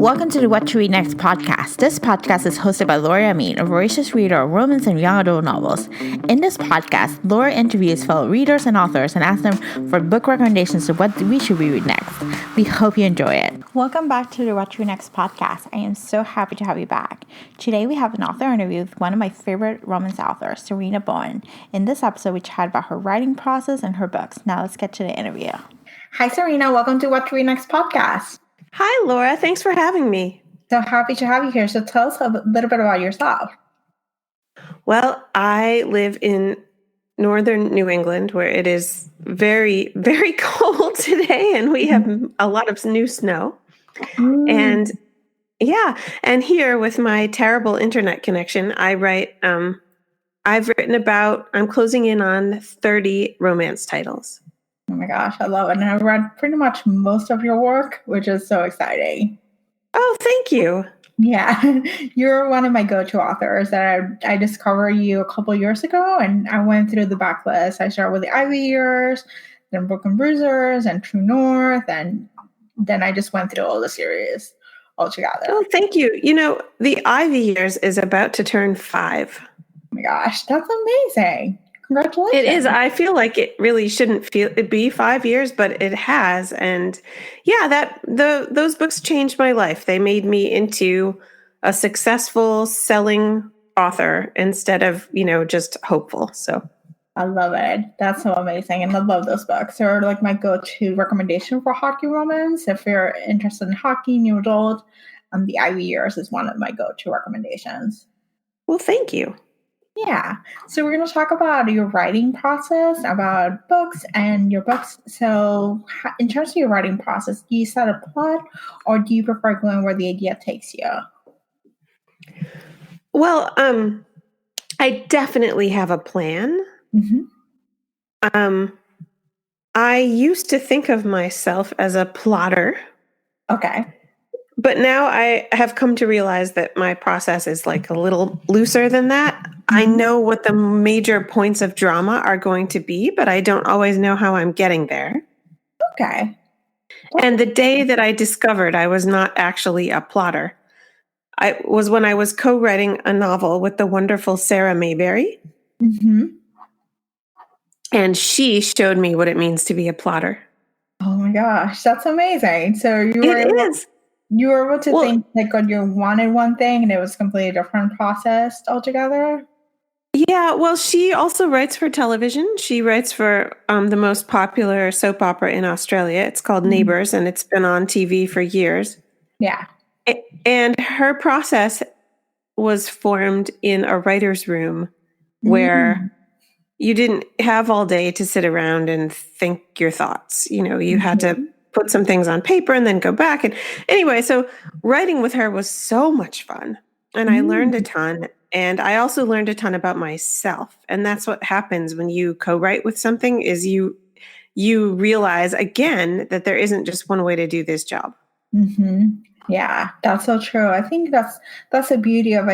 Welcome to the What to Read Next podcast. This podcast is hosted by Laura Amin, a voracious reader of romance and young adult novels. In this podcast, Laura interviews fellow readers and authors and asks them for book recommendations of what we should read next. We hope you enjoy it. Welcome back to the What to Read Next podcast. I am so happy to have you back. Today we have an author interview with one of my favorite romance authors, Sarina Bowen. In this episode, we chat about her writing process and her books. Now let's get to the interview. Hi, Sarina. Welcome to What to Read Next podcast. Hi, Laura. Thanks for having me. So happy to have you here. So tell us a little bit about yourself. Well, I live in northern New England where it is very, very cold today and we have a lot of new snow. And here with my terrible internet connection, I write, I'm closing in on 30 romance titles. Oh my gosh, I love it. And I've read pretty much most of your work, which is so exciting. Oh, thank you. Yeah, you're one of my go-to authors that I discovered you a couple years ago, and I went through the backlist. I started with the Ivy Years, then Broken Bruisers, and True North, and then I just went through all the series altogether. Oh, thank you. You know, the Ivy Years is about to turn 5. Oh my gosh, that's amazing. Congratulations. It is. I feel like it really shouldn't be 5 years, but it has. And yeah, those books changed my life. They made me into a successful selling author instead of, just hopeful. So I love it. That's so amazing. And I love those books. They're like my go-to recommendation for hockey romance. If you're interested in hockey, new adult, the Ivy Years is one of my go-to recommendations. Well, thank you. Yeah. So we're going to talk about your writing process, about books and your books. So in terms of your writing process, do you set a plot or do you prefer going where the idea takes you? Well, I definitely have a plan. Mm-hmm. I used to think of myself as a plotter. Okay. But now I have come to realize that my process is like a little looser than that. Mm-hmm. I know what the major points of drama are going to be, but I don't always know how I'm getting there. Okay. And the day that I discovered I was not actually a plotter, was when I was co-writing a novel with the wonderful Sarah Mayberry. Mm-hmm. And she showed me what it means to be a plotter. Oh my gosh, that's amazing. So you were able to think like when you wanted one thing and it was a completely different process altogether? Yeah, well, she also writes for television. She writes for the most popular soap opera in Australia. It's called Neighbours, and it's been on TV for years. Yeah. And her process was formed in a writer's room where you didn't have all day to sit around and think your thoughts. You had to put some things on paper and then go back. And anyway, so writing with her was so much fun. And I learned a ton. And I also learned a ton about myself. And that's what happens when you co-write with something is you realize again that there isn't just one way to do this job. Mm-hmm. Yeah, that's so true. I think that's the beauty of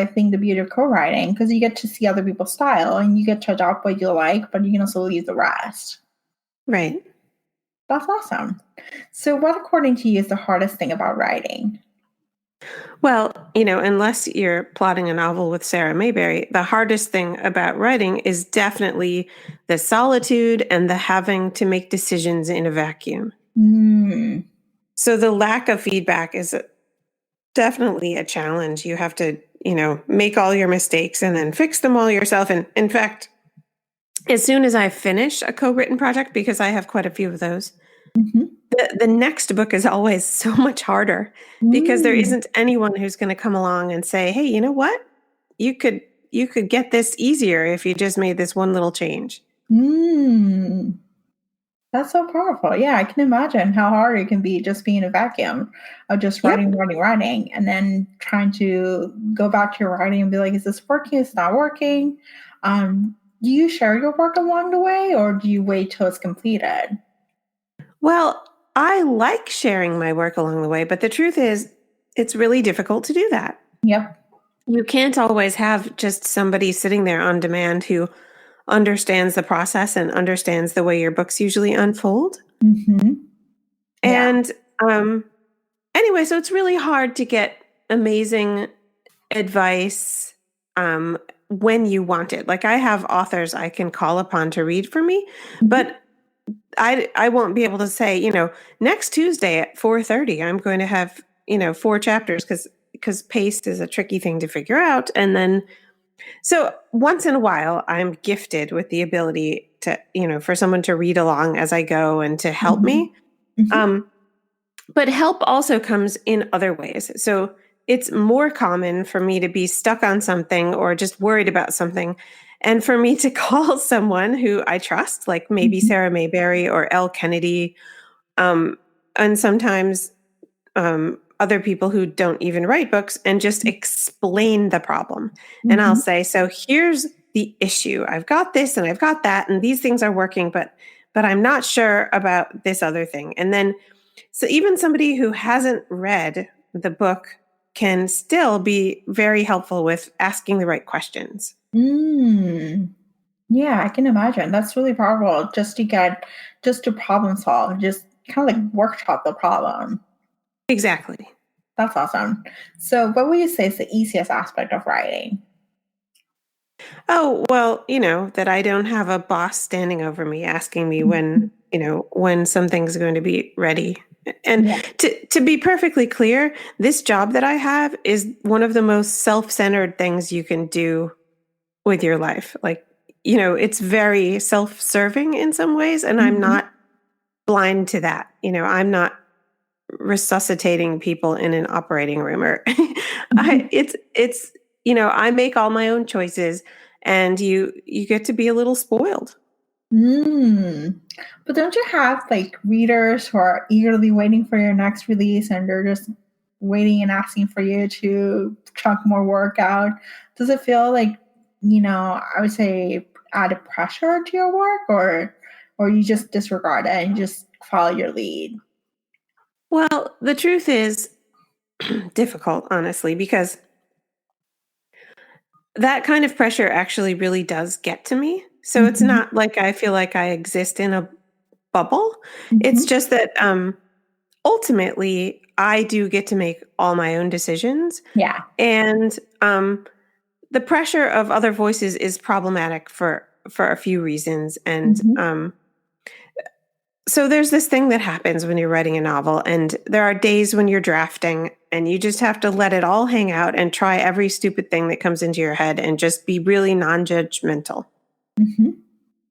co-writing, because you get to see other people's style and you get to adopt what you like, but you can also leave the rest. Right. That's awesome. So what, according to you, is the hardest thing about writing? Well, unless you're plotting a novel with Sarah Mayberry, the hardest thing about writing is definitely the solitude and the having to make decisions in a vacuum. So the lack of feedback is definitely a challenge. You have to, make all your mistakes and then fix them all yourself. And in fact, as soon as I finish a co-written project, because I have quite a few of those, the next book is always so much harder because there isn't anyone who's going to come along and say, hey, you know what? You could get this easier if you just made this one little change. That's so powerful. Yeah, I can imagine how hard it can be just being a vacuum of just writing, and then trying to go back to your writing and be like, is this working? It's not working. Do you share your work along the way or do you wait till it's completed? Well, I like sharing my work along the way, but the truth is it's really difficult to do that. Yep. You can't always have just somebody sitting there on demand who understands the process and understands the way your books usually unfold. Mm-hmm. And anyway, so it's really hard to get amazing advice when you want it. Like I have authors I can call upon to read for me, but I won't be able to say, next Tuesday at 4:30, I'm going to have, 4 chapters because pace is a tricky thing to figure out. And then, so once in a while, I'm gifted with the ability to, for someone to read along as I go and to help me. But help also comes in other ways. So it's more common for me to be stuck on something or just worried about something. And for me to call someone who I trust, like maybe Sarah Mayberry or Elle Kennedy, and sometimes other people who don't even write books, and just explain the problem. And I'll say, so here's the issue. I've got this and I've got that, and these things are working, but I'm not sure about this other thing. And then, so even somebody who hasn't read the book can still be very helpful with asking the right questions. Yeah, I can imagine. That's really powerful just to problem solve, just kind of like workshop the problem. Exactly. That's awesome. So what would you say is the easiest aspect of writing? Oh, well, that I don't have a boss standing over me asking me when something's going to be ready. And to be perfectly clear, this job that I have is one of the most self-centered things you can do with your life. Like, it's very self-serving in some ways, and I'm not blind to that. I'm not resuscitating people in an operating room, or I make all my own choices, and you get to be a little spoiled. But don't you have like readers who are eagerly waiting for your next release, and they're just waiting and asking for you to chunk more work out? Does it feel like, I would say added pressure to your work, or you just disregard it and just follow your lead? Well, the truth is difficult, honestly, because that kind of pressure actually really does get to me. So it's not like I feel like I exist in a bubble. It's just that ultimately I do get to make all my own decisions. Yeah. And the pressure of other voices is problematic for a few reasons. And so there's this thing that happens when you're writing a novel, and there are days when you're drafting and you just have to let it all hang out and try every stupid thing that comes into your head and just be really non-judgmental.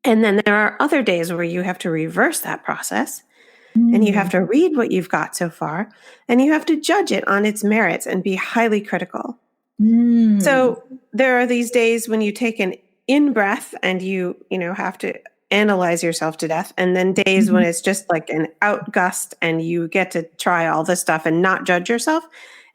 And then there are other days where you have to reverse that process, and you have to read what you've got so far, and you have to judge it on its merits and be highly critical. So there are these days when you take an in-breath and you have to analyze yourself to death, and then days when it's just like an outgust and you get to try all this stuff and not judge yourself.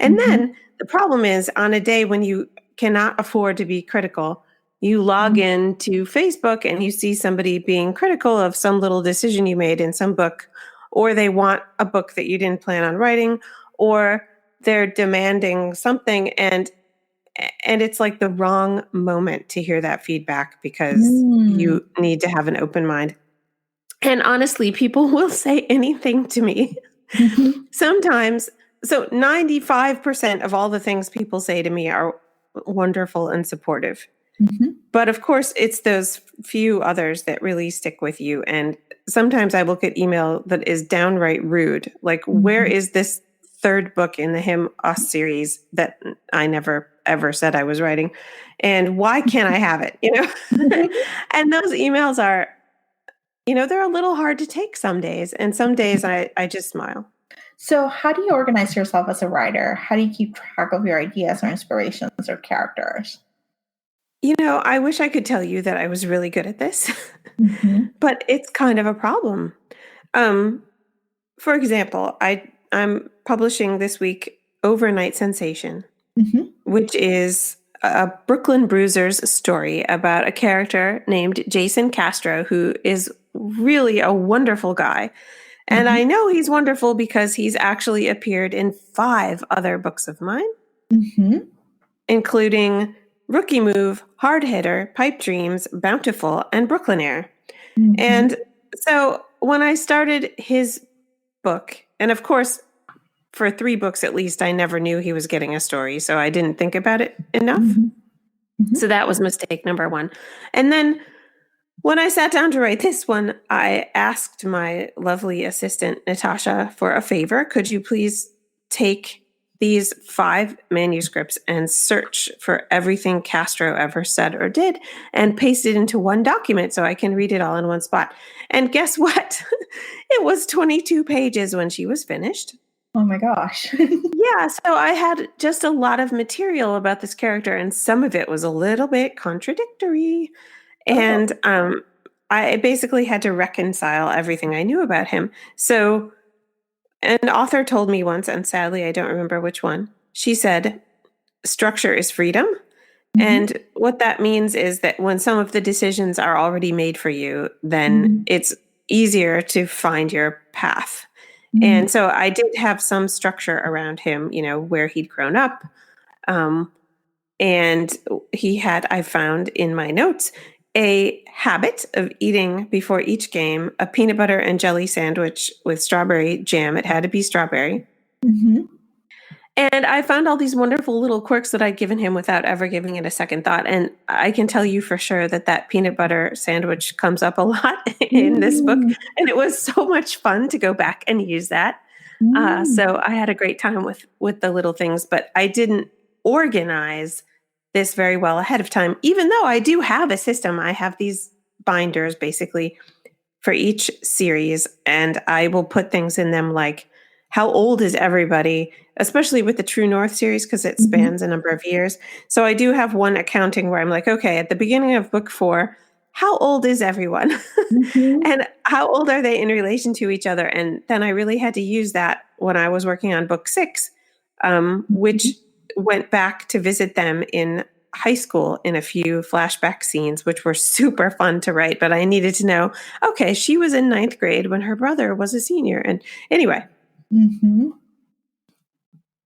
And then the problem is, on a day when you cannot afford to be critical, you log into Facebook and you see somebody being critical of some little decision you made in some book, or they want a book that you didn't plan on writing, or they're demanding something, and it's like the wrong moment to hear that feedback, because you need to have an open mind. And honestly, people will say anything to me. Sometimes, so 95% of all the things people say to me are wonderful and supportive. But of course, it's those few others that really stick with you. And sometimes I will get email that is downright rude. Like, where is this third book in the Him Us series that I never ever said I was writing? And why can't I have it? And those emails are, they're a little hard to take some days. And some days I just smile. So how do you organize yourself as a writer? How do you keep track of your ideas or inspirations or characters? I wish I could tell you that I was really good at this, but it's kind of a problem. For example, I'm publishing this week Overnight Sensation, which is a Brooklyn Bruisers story about a character named Jason Castro, who is really a wonderful guy. And I know he's wonderful because he's actually appeared in 5 other books of mine, including Rookie Move, Hard Hitter, Pipe Dreams, Bountiful, and Brooklyn Air. And so when I started his book, and of course, for 3 books at least, I never knew he was getting a story, so I didn't think about it enough. So that was mistake number 1. And then when I sat down to write this one, I asked my lovely assistant, Natasha, for a favor. Could you please take these 5 manuscripts and search for everything Castro ever said or did and paste it into one document so I can read it all in one spot? And guess what? It was 22 pages when she was finished. Oh my gosh. Yeah, so I had just a lot of material about this character, and some of it was a little bit contradictory. And I basically had to reconcile everything I knew about him. So an author told me once, and sadly I don't remember which one, she said, structure is freedom. And what that means is that when some of the decisions are already made for you, then it's easier to find your path. And so I did have some structure around him, where he'd grown up. And he had, I found in my notes, a habit of eating before each game a peanut butter and jelly sandwich with strawberry jam. It had to be strawberry. And I found all these wonderful little quirks that I'd given him without ever giving it a second thought. And I can tell you for sure that peanut butter sandwich comes up a lot in this book. And it was so much fun to go back and use that. So I had a great time with the little things, but I didn't organize this very well ahead of time, even though I do have a system. I have these binders basically for each series, and I will put things in them like, how old is everybody, especially with the True North series, because it spans a number of years. So I do have one accounting where I'm like, okay, at the beginning of book 4, how old is everyone? And how old are they in relation to each other? And then I really had to use that when I was working on book 6, which went back to visit them in high school in a few flashback scenes, which were super fun to write. But I needed to know, okay, she was in 9th grade when her brother was a senior. And anyway,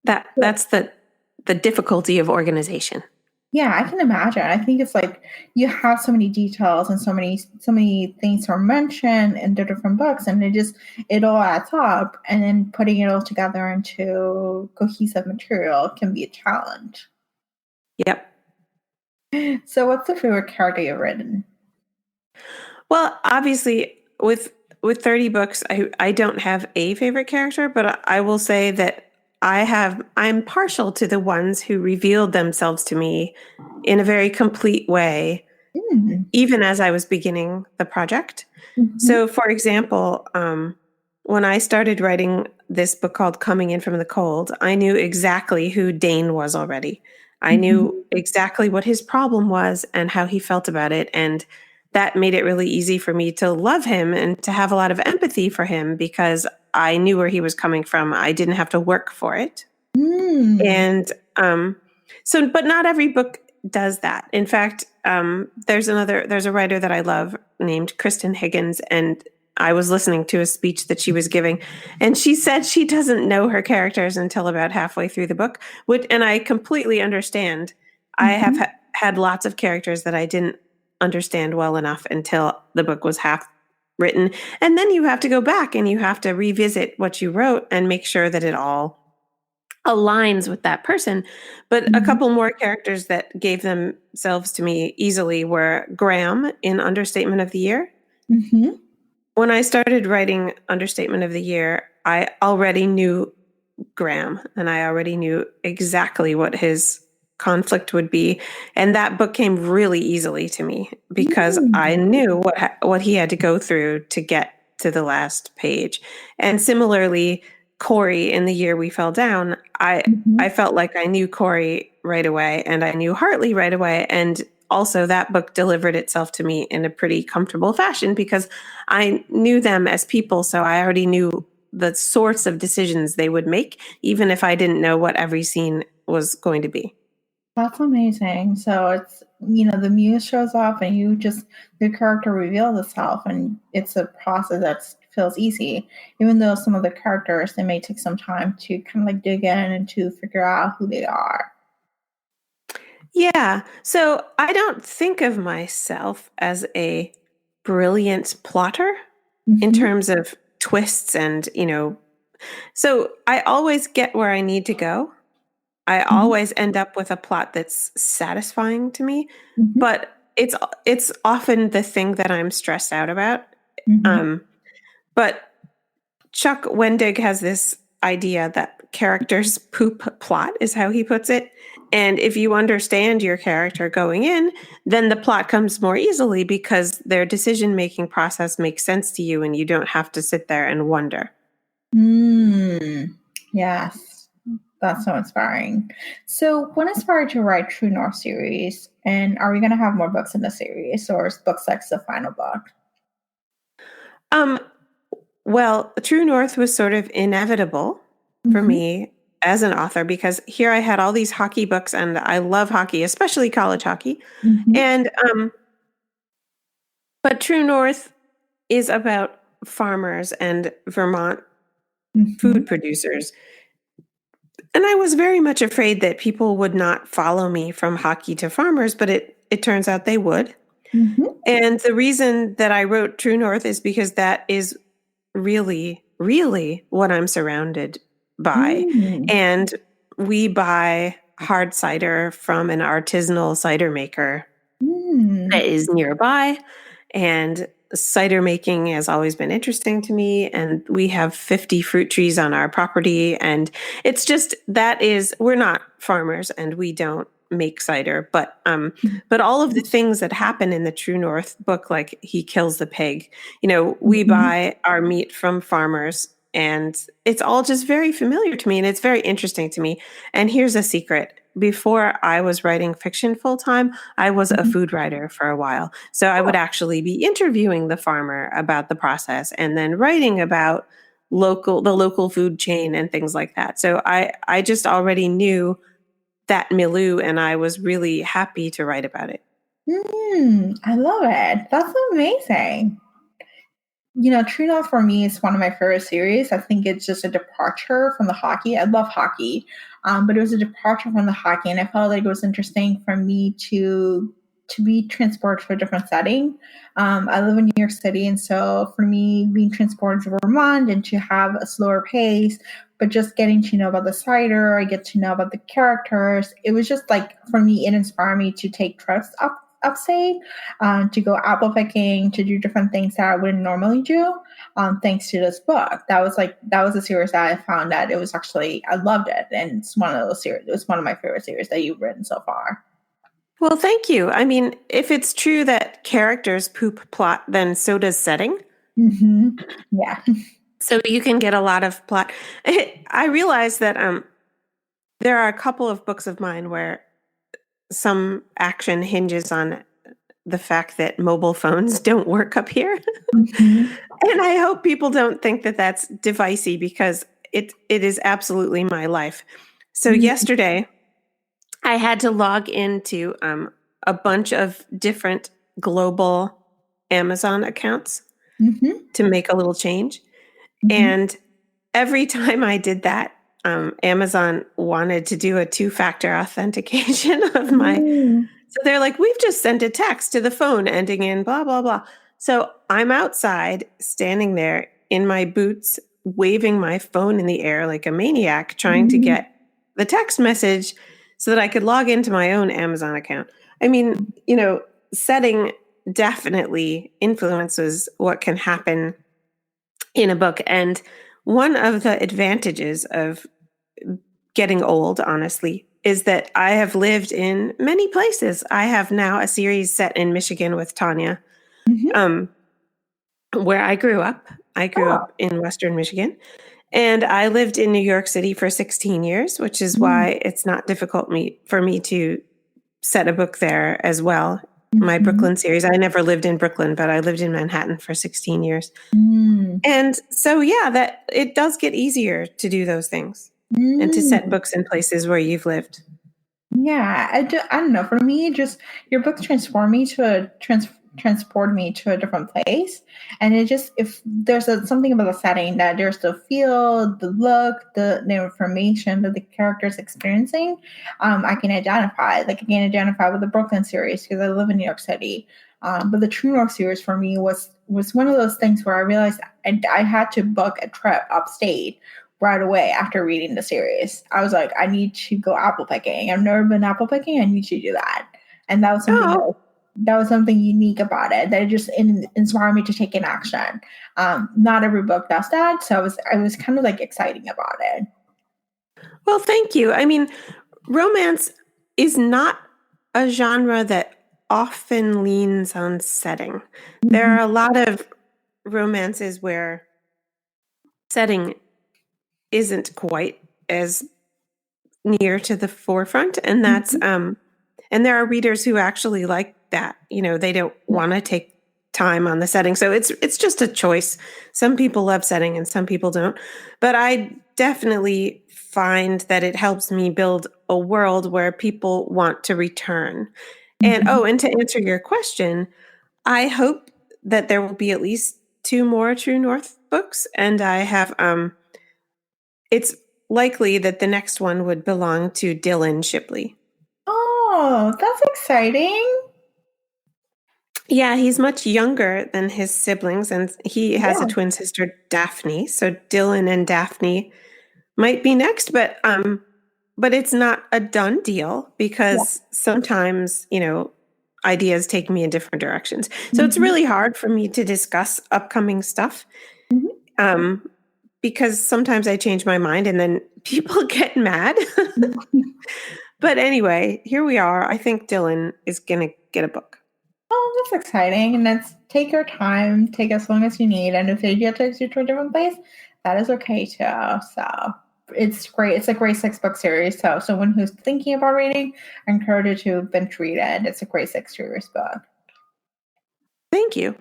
that's the difficulty of organization. Yeah, I can imagine. I think it's like you have so many details and so many things are mentioned in the different books, and it all adds up, and then putting it all together into cohesive material can be a challenge. Yep. So what's the favorite character you've written? Well, obviously with 30 books, I don't have a favorite character, but I will say that I'm partial to the ones who revealed themselves to me in a very complete way, even as I was beginning the project. So, for example, when I started writing this book called Coming In From the Cold, I knew exactly who Dane was already. I knew exactly what his problem was and how he felt about it. And that made it really easy for me to love him and to have a lot of empathy for him because I knew where he was coming from. I didn't have to work for it. And but not every book does that. In fact, there's a writer that I love named Kristen Higgins, and I was listening to a speech that she was giving, and she said she doesn't know her characters until about halfway through the book, and I completely understand. I have had lots of characters that I didn't understand well enough until the book was half written. And then you have to go back and you have to revisit what you wrote and make sure that it all aligns with that person. But a couple more characters that gave themselves to me easily were Graham in Understatement of the Year. When I started writing Understatement of the Year, I already knew Graham and I already knew exactly what his conflict would be, and that book came really easily to me because I knew what he had to go through to get to the last page. And similarly, Corey in The Year We Fell Down, I felt like I knew Corey right away and I knew Hartley right away, and also that book delivered itself to me in a pretty comfortable fashion because I knew them as people, so I already knew the sorts of decisions they would make, even if I didn't know what every scene was going to be. That's amazing. So it's, the muse shows up and the character reveals itself, and it's a process that feels easy, even though some of the characters, they may take some time to kind of like dig in and to figure out who they are. Yeah. So I don't think of myself as a brilliant plotter in terms of twists and, So I always get where I need to go. I Mhm. always end up with a plot that's satisfying to me, Mhm. but it's often the thing that I'm stressed out about. Mhm. Um, but Chuck Wendig has this idea that characters poop plot, is how he puts it. And if you understand your character going in, then the plot comes more easily because their decision making process makes sense to you and you don't have to sit there and wonder. Yes, that's so inspiring. So, when inspired to write True North series, and are we going to have more books in the series, or is book six the final book? Um, well, True North was sort of inevitable for Mm-hmm. me as an author because here I had all these hockey books and I love hockey, especially college hockey. Mm-hmm. And but True North is about farmers and Vermont Mm-hmm. food producers. And I was very much afraid that people would not follow me from hockey to farmers, but it turns out they would. Mm-hmm. And the reason that I wrote True North is because that is really, really what I'm surrounded by. Mm-hmm. And we buy hard cider from an artisanal cider maker that is nearby. And cider making has always been interesting to me. And we have 50 fruit trees on our property. And it's just we're not farmers and we don't make cider, but all of the things that happen in the True North book, like he kills the pig, we Mm-hmm. buy our meat from farmers. And it's all just very familiar to me and it's very interesting to me. And here's a secret. Before I was writing fiction full time, I was a Mm-hmm. food writer for a while. So I would Oh. actually be interviewing the farmer about the process and then writing about the local food chain and things like that. So I just already knew that milieu and I was really happy to write about it. I love it. That's amazing. True North for me is one of my favorite series. I think it's just a departure from the hockey. I love hockey, but it was a departure from the hockey, and I felt like it was interesting for me to be transported to a different setting. I live in New York City, and so for me, being transported to Vermont and to have a slower pace, but just getting to know about the cider, I get to know about the characters. It was just like for me, it inspired me to take trips upstate, to go apple picking, to do different things that I wouldn't normally do. Thanks to this book, that was a series that I found that it was actually I loved it, and it's one of those series. It was one of my favorite series that you've written so far. Well, thank you. I mean, if it's true that characters poop plot, then so does setting. Mm-hmm. Yeah. So you can get a lot of plot. I realize that there are a couple of books of mine where some action hinges on the fact that mobile phones don't work up here. Mm-hmm. And I hope people don't think that that's divisive because it is absolutely my life. So yesterday, I had to log into a bunch of different global Amazon accounts Mm-hmm. to make a little change. Mm-hmm. And every time I did that, Amazon wanted to do a two-factor authentication of my. Mm-hmm. So they're like, we've just sent a text to the phone ending in blah, blah, blah. So I'm outside standing there in my boots, waving my phone in the air like a maniac, trying to Mm-hmm. get the text message so that I could log into my own Amazon account. I mean, setting definitely influences what can happen in a book. And one of the advantages of getting old, honestly, is that I have lived in many places. I have now a series set in Michigan with Tanya, Mm-hmm. um, where I grew up. I grew Oh. up in Western Michigan. And I lived in New York City for 16 years, which is Mm-hmm. why it's not difficult for me to set a book there as well. My Mm-hmm. Brooklyn series. I never lived in Brooklyn, but I lived in Manhattan for 16 years. Mm-hmm. And so, yeah, that it does get easier to do those things and to set Mm-hmm. books in places where you've lived. Yeah, I don't know. For me, just your book transport me to a different place, and it just if there's something about the setting that there's the feel, the look, the information that the character's experiencing, I can identify. Like I can identify with the Brooklyn series because I live in New York City. But the True North series for me was one of those things where I realized I had to book a trip upstate right away after reading the series. I was like, I need to go apple picking. I've never been apple picking. I need to do that. And that was something that was something unique about it that just inspired me to take an action. Not every book does that, so I was kind of like exciting about it. Well, thank you. I mean, romance is not a genre that often leans on setting. There are a lot of romances where setting isn't quite as near to the forefront, and that's and there are readers who actually like that. You know, they don't want to take time on the setting. So it's just a choice. Some people love setting and some people don't. But I definitely find that it helps me build a world where people want to return. And and to answer your question, I hope that there will be at least 2 more True North books, and I have it's likely that the next one would belong to Dylan Shipley. Oh, that's exciting. Yeah, he's much younger than his siblings, and he has a Yeah. twin sister, Daphne. So Dylan and Daphne might be next, but it's not a done deal because sometimes, ideas take me in different directions. So it's really hard for me to discuss upcoming stuff. Because sometimes I change my mind and then people get mad. But anyway, here we are. I think Dylan is going to get a book. Oh, that's exciting. And that's take your time, take as long as you need. And if it takes you to a different place, that is okay too. So it's great. It's a great 6-book series. So someone who's thinking about reading, I encourage you to binge read it. It's a great 6 series book. Thank you.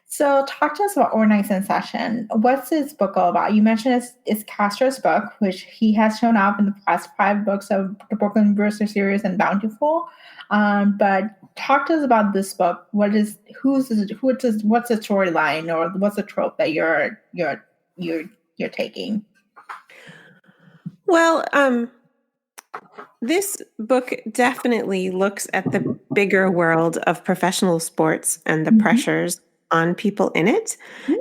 So talk to us about Overnights in Session. What's this book all about? You mentioned it's Castro's book, which he has shown up in the past 5 books of the Brooklyn Brewster series and Bountiful. But talk to us about this book. What's the storyline, or what's the trope that you're taking? Well, this book definitely looks at the bigger world of professional sports and the pressures on people in it.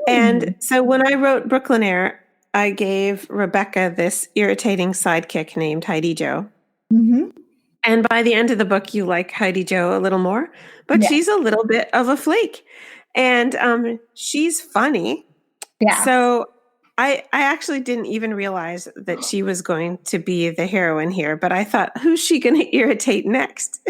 And so when I wrote Brooklyn Air, I gave Rebecca this irritating sidekick named Heidi Jo. And by the end of the book, you like Heidi Jo a little more, but she's a little bit of a flake. And she's funny. Yeah. So I actually didn't even realize that she was going to be the heroine here, but I thought, who's she going to irritate next?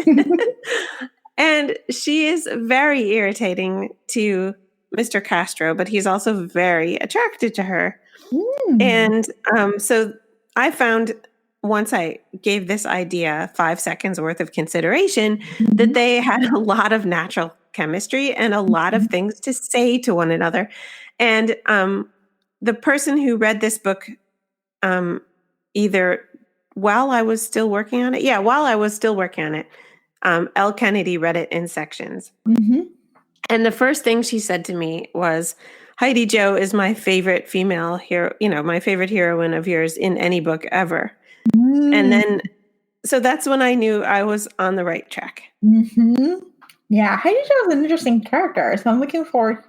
And she is very irritating to Mr. Castro, but he's also very attracted to her. And so I found, once I gave this idea 5 seconds worth of consideration, that they had a lot of natural chemistry and a lot of things to say to one another. And the person who read this book, either while I was still working on it, while I was still working on it, Elle Kennedy read it in sections. And the first thing she said to me was, Heidi Jo is my favorite female hero, my favorite heroine of yours in any book ever. And then, so that's when I knew I was on the right track. Yeah, Heidi Jo is an interesting character, so I'm looking forward to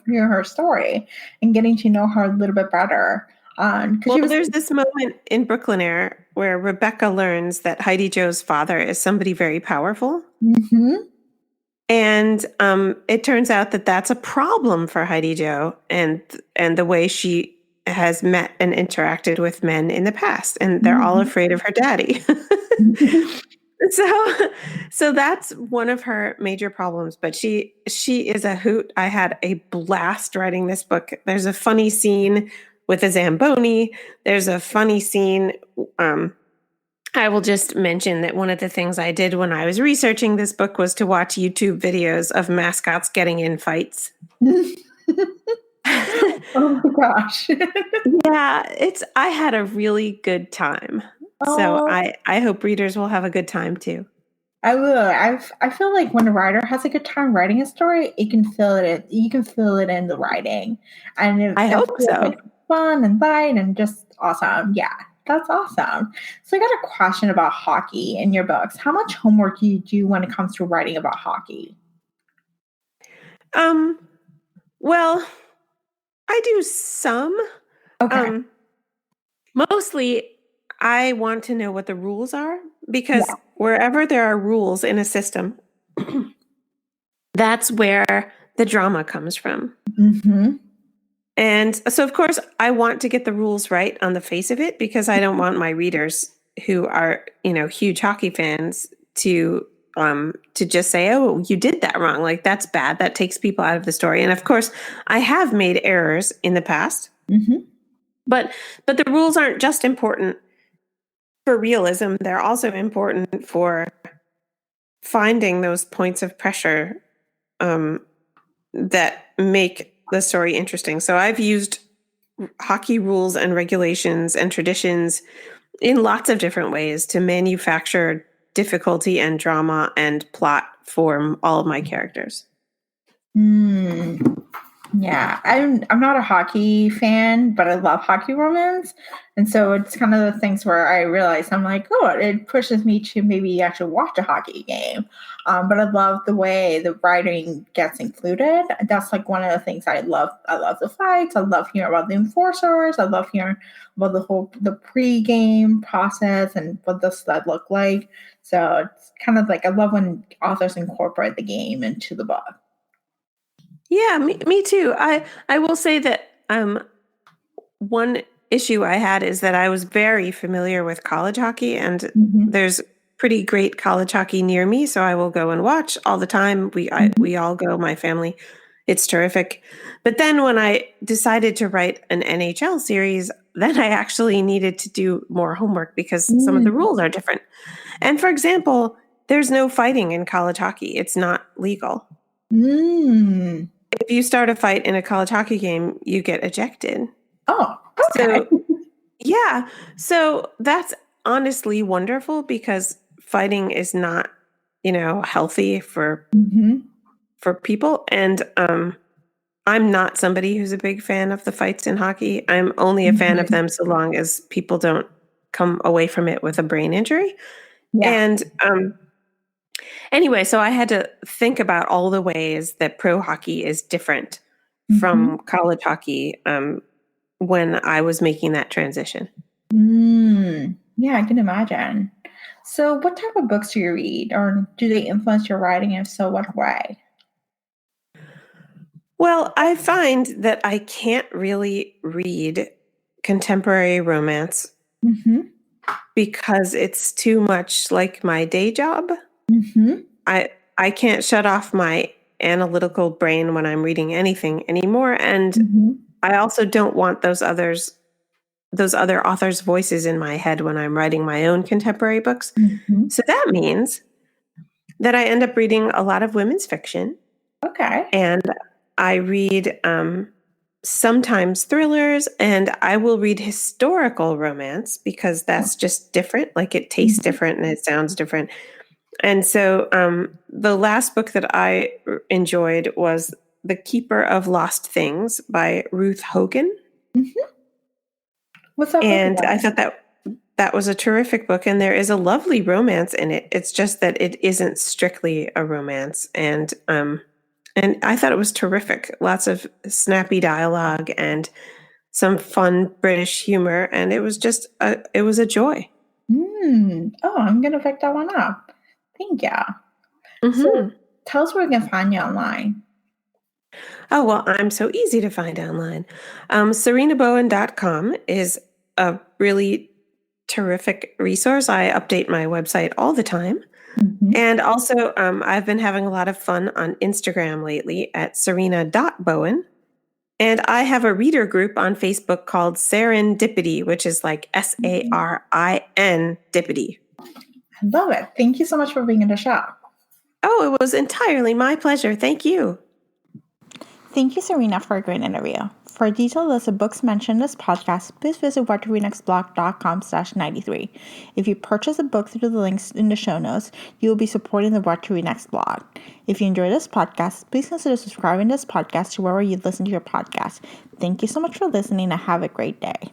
hearing her story and getting to know her a little bit better. There's this moment in Brooklyn Air where Rebecca learns that Heidi Jo's father is somebody very powerful. And it turns out that that's a problem for Heidi Jo and the way she has met and interacted with men in the past. And they're all afraid of her daddy. So that's one of her major problems. But she is a hoot. I had a blast writing this book. There's a funny scene with a Zamboni. There's a funny scene. I will just mention that one of the things I did when I was researching this book was to watch YouTube videos of mascots getting in fights. Oh my gosh. Yeah, I had a really good time. So I hope readers will have a good time too. I will. I feel like when a writer has a good time writing a story, you can feel it in the writing. And I hope so. Like fun and light and just awesome. Yeah. That's awesome. So I got a question about hockey in your books. How much homework do you do when it comes to writing about hockey? Well, I do some. Okay. Mostly, I want to know what the rules are because Yeah. wherever there are rules in a system, that's where the drama comes from. Mm-hmm. And so, of course, I want to get the rules right on the face of it because I don't want my readers who are, huge hockey fans to just say, "Oh, you did that wrong." Like that's bad. That takes people out of the story. And of course, I have made errors in the past, Mm-hmm. but the rules aren't just important for realism. They're also important for finding those points of pressure that make the story interesting. So I've used hockey rules and regulations and traditions in lots of different ways to manufacture difficulty and drama and plot for all of my characters. Yeah, I'm not a hockey fan, but I love hockey romance, and so it's kind of the things where I realize I'm like, oh, it pushes me to maybe actually watch a hockey game. But I love the way the writing gets included. That's like one of the things I love. I love the fights. I love hearing about the enforcers. I love hearing about the pre-game process and what does that look like. So it's kind of like I love when authors incorporate the game into the book. Yeah, me too. I will say that one issue I had is that I was very familiar with college hockey, and there's pretty great college hockey near me, so I will go and watch all the time. We all go, my family. It's terrific. But then when I decided to write an NHL series, then I actually needed to do more homework because some of the rules are different. And for example, there's no fighting in college hockey. It's not legal. If you start a fight in a college hockey game, you get ejected. Oh, okay. So, yeah. So that's honestly wonderful because fighting is not, healthy for people. And I'm not somebody who's a big fan of the fights in hockey. I'm only a fan of them so long as people don't come away from it with a brain injury. Yeah. And anyway, so I had to think about all the ways that pro hockey is different from college hockey when I was making that transition. Yeah, I can imagine. So, what type of books do you read, or do they influence your writing? If so, what way? Well, I find that I can't really read contemporary romance because it's too much like my day job. I can't shut off my analytical brain when I'm reading anything anymore, and I also don't want those other authors' voices in my head when I'm writing my own contemporary books. So that means that I end up reading a lot of women's fiction. Okay. And I read sometimes thrillers, and I will read historical romance because that's just different. Like it tastes different and it sounds different. And so the last book that I enjoyed was The Keeper of Lost Things by Ruth Hogan. What's that? And I thought that was a terrific book, and there is a lovely romance in it. It's just that it isn't strictly a romance, and I thought it was terrific. Lots of snappy dialogue and some fun British humor, and it was just it was a joy. Oh, I'm gonna pick that one up. Thank you. So, tell us where we can find you online. Oh, well, I'm so easy to find online. SarinaBowen.com is a really terrific resource. I update my website all the time. And also, I've been having a lot of fun on Instagram lately at sarina.bowen. And I have a reader group on Facebook called Serendipity, which is like SARIN Dippity. I love it. Thank you so much for being in the show. Oh, it was entirely my pleasure. Thank you. Thank you, Sarina, for a great interview. For a detailed list of books mentioned in this podcast, please visit whattoreadnextblog.com/93. If you purchase a book through the links in the show notes, you will be supporting the What to Read Next blog. If you enjoy this podcast, please consider subscribing to this podcast to wherever you listen to your podcast. Thank you so much for listening and have a great day.